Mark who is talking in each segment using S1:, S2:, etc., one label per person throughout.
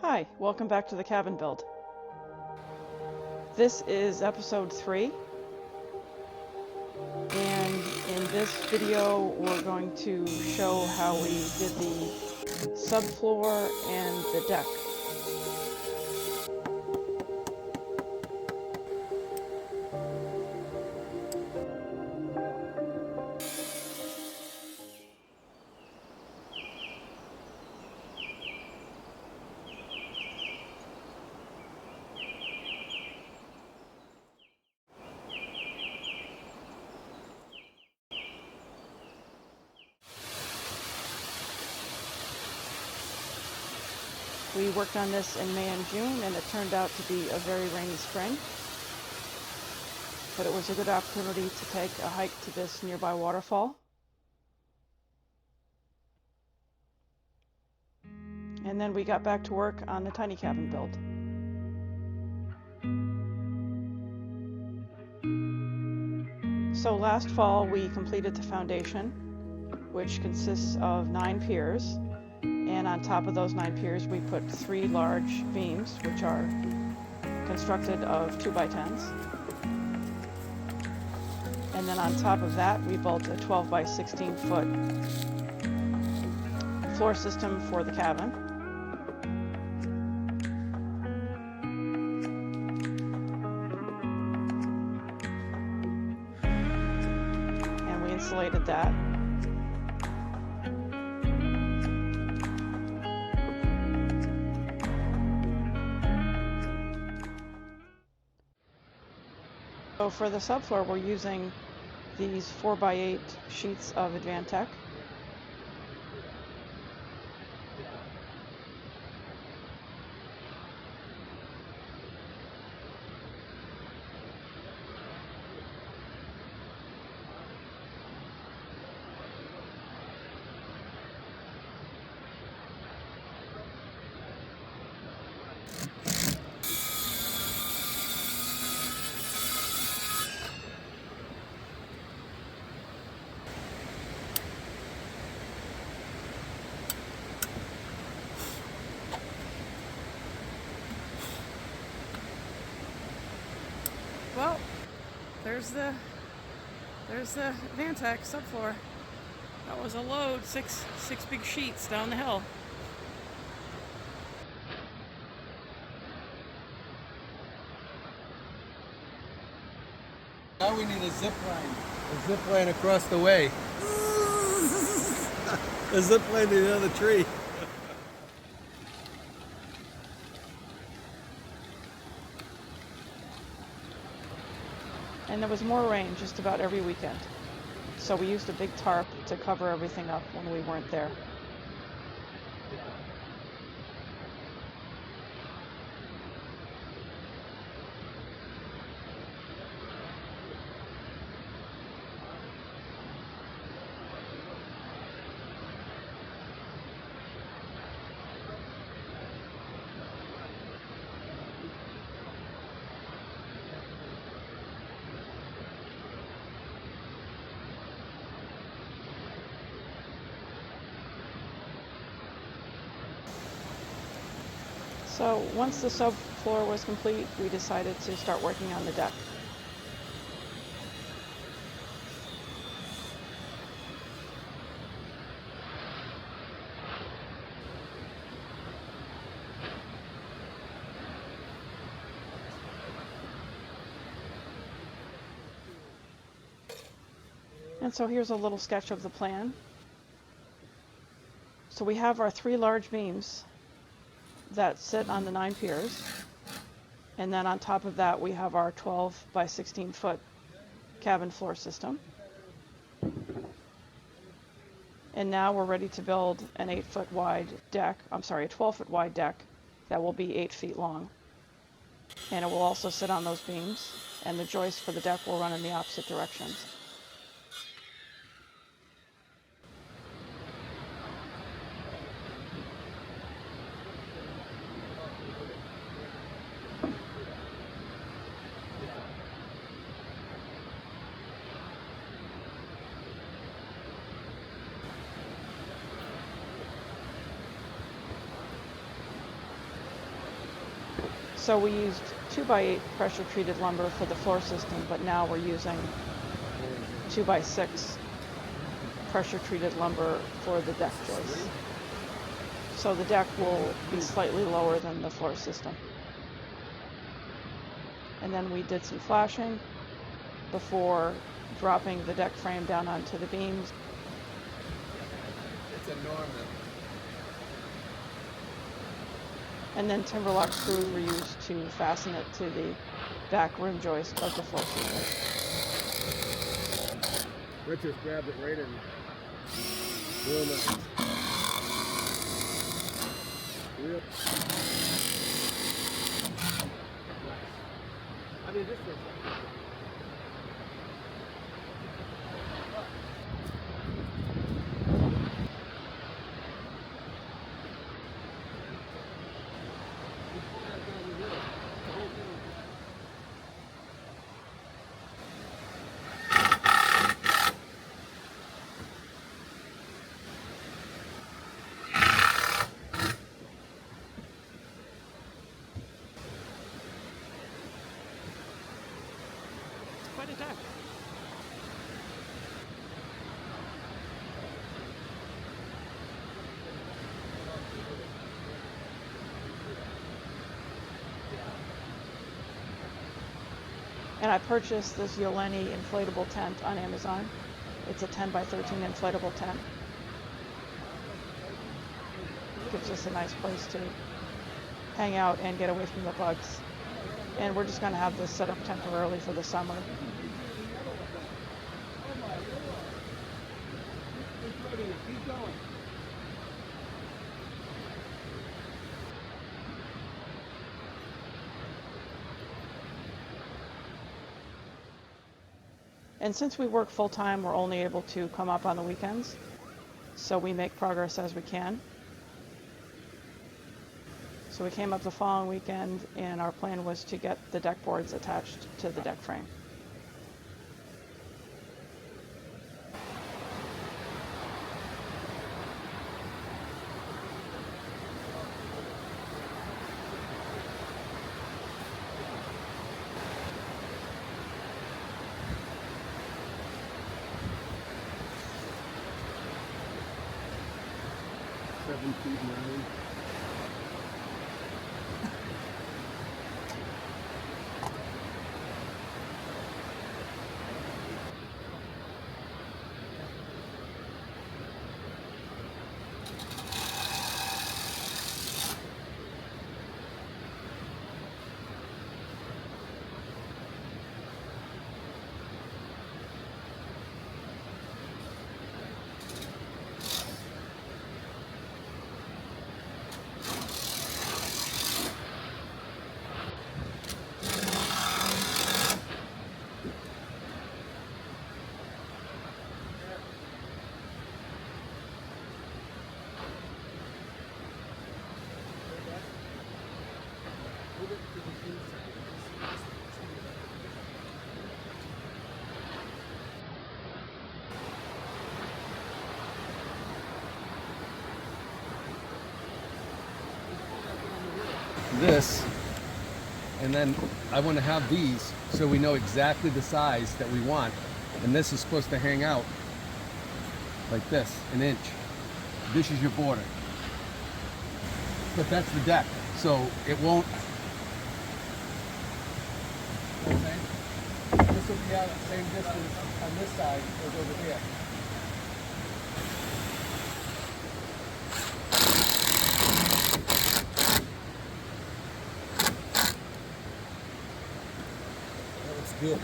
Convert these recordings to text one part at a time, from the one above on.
S1: Hi, welcome back to the cabin build. This is episode 3, and in this video we're going to show how we did the subfloor and the deck. We worked on this in May and June, and it turned out to be a very rainy spring. But it was a good opportunity to take a hike to this nearby waterfall. And then we got back to work on the tiny cabin build. So last fall we completed the foundation, which consists of 9 piers. And on top of those 9 piers, we put 3 large beams, which are constructed of 2x10s. And then on top of that, we built a 12 by 16 foot floor system for the cabin. And we insulated that. So for the subfloor, we're using these 4x8 sheets of Advantech. Well, there's the Advantech subfloor. That was a load, six big sheets down the hill.
S2: Now we need a zip line. A zip line across the way. A zip line to the other tree.
S1: And there was more rain just about every weekend. So we used a big tarp to cover everything up when we weren't there. So once the subfloor was complete, we decided to start working on the deck. And so here's a little sketch of the plan. So we have our 3 large beams that sit on the 9 piers, and then on top of that we have our 12 by 16 foot cabin floor system. And now we're ready to build an 8 foot wide deck, a 12 foot wide deck that will be 8 feet long. And it will also sit on those beams, and the joists for the deck will run in the opposite directions. So we used 2x8 pressure treated lumber for the floor system, but now we're using 2x6 pressure treated lumber for the deck joists. So the deck will be slightly lower than the floor system. And then we did some flashing before dropping the deck frame down onto the beams.
S2: It's enormous.
S1: And then timberlock screws were used to fasten it to the back rim joist of the floor system.
S2: Richard grabbed it right in. Real nice. Real. I mean, this is.
S1: Quite a deck. And I purchased this Yoleny inflatable tent on Amazon. It's a 10x13 inflatable tent. Gives us a nice place to hang out and get away from the bugs. And we're just going to have this set up temporarily for the summer.
S2: Keep going.
S1: And since we work full-time, we're only able to come up on the weekends. So we make progress as we can. So we came up the following weekend, and our plan was to get the deck boards attached to the deck frame.
S2: $7.9. This, and then I want to have these so we know exactly the size that we want, and this is supposed to hang out like this, an inch. This is your border, but that's the deck, so it won't. Okay. This will be out at the same distance on this side as over here. Good.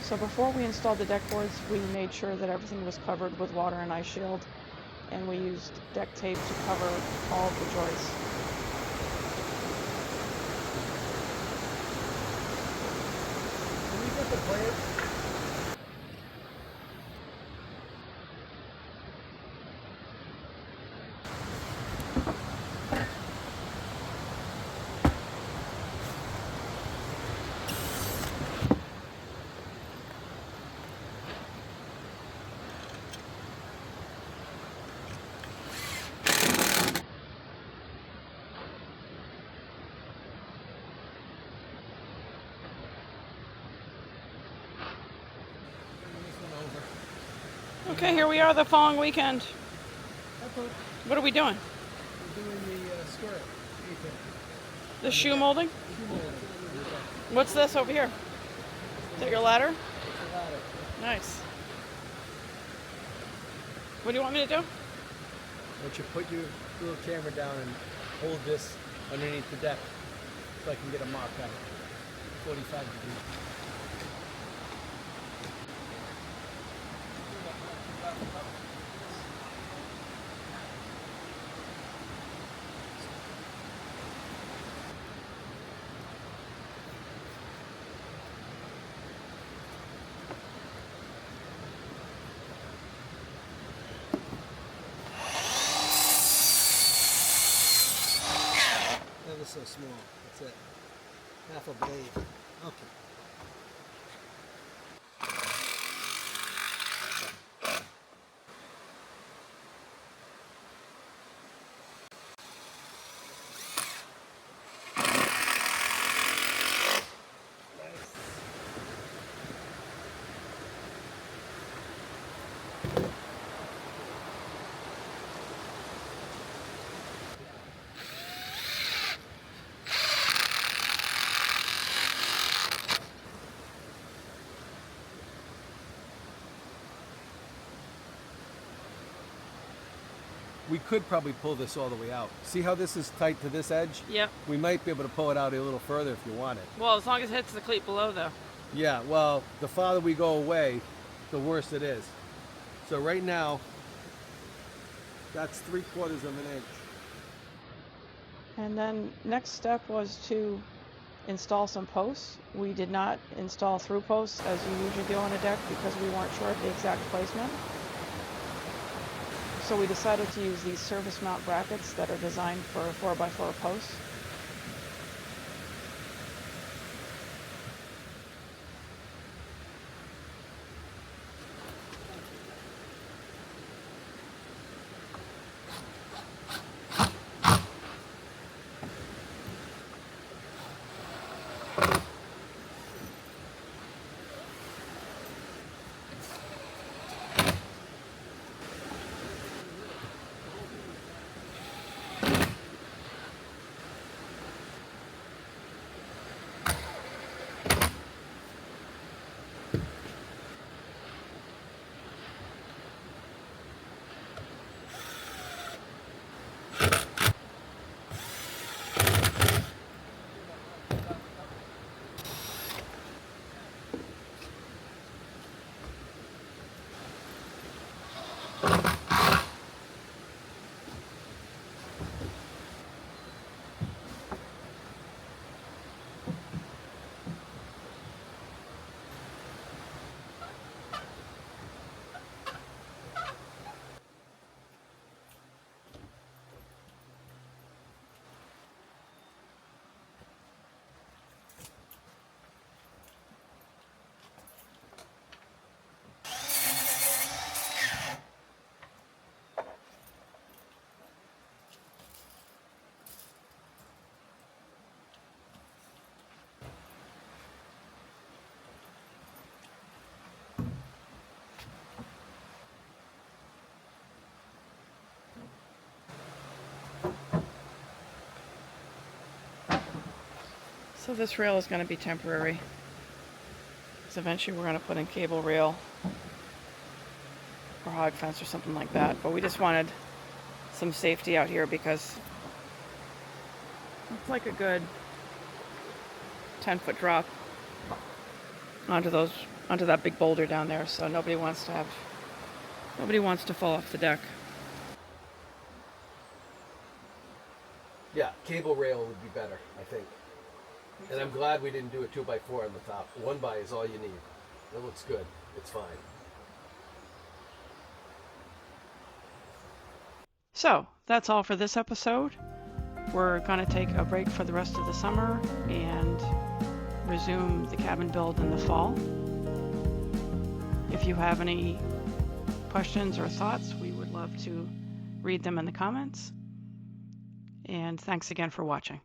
S1: So before we installed the deck boards, we made sure that everything was covered with water and ice shield. and we used deck tape to cover all of the joists.
S2: Can we get the plans?
S1: Okay, here we are the following weekend. What are we doing?
S2: We're doing the skirt.
S1: The shoe molding? What's this over here? Is that your ladder? Nice. What do you want me to do?
S2: I want you to put your little camera down and hold this underneath the deck so I can get a mark on it. 45 degrees. That was so small. That's it. Half a blade. Okay. We could probably pull this all the way out. See how this is tight to this edge?
S1: Yep.
S2: We might be able to pull it out a little further if you want it.
S1: Well, as long as it hits the cleat below, though.
S2: Yeah, well, the farther we go away, the worse it is. So right now, that's 3/4 of an inch.
S1: And then next step was to install some posts. We did not install through posts as you usually do on a deck because we weren't sure of the exact placement. So we decided to use these surface mount brackets that are designed for 4x4 posts. So this rail is going to be temporary. Because eventually we're going to put in cable rail or hog fence or something like that. But we just wanted some safety out here because it's like a good 10-foot drop onto that big boulder down there. So nobody wants to fall off the deck.
S2: Yeah, cable rail would be better, I think. And I'm glad we didn't do a 2x4 on the top. 1x is all you need. It looks good. It's fine.
S1: So that's all for this episode. We're going to take a break for the rest of the summer and resume the cabin build in the fall. If you have any questions or thoughts, we would love to read them in the comments. And thanks again for watching.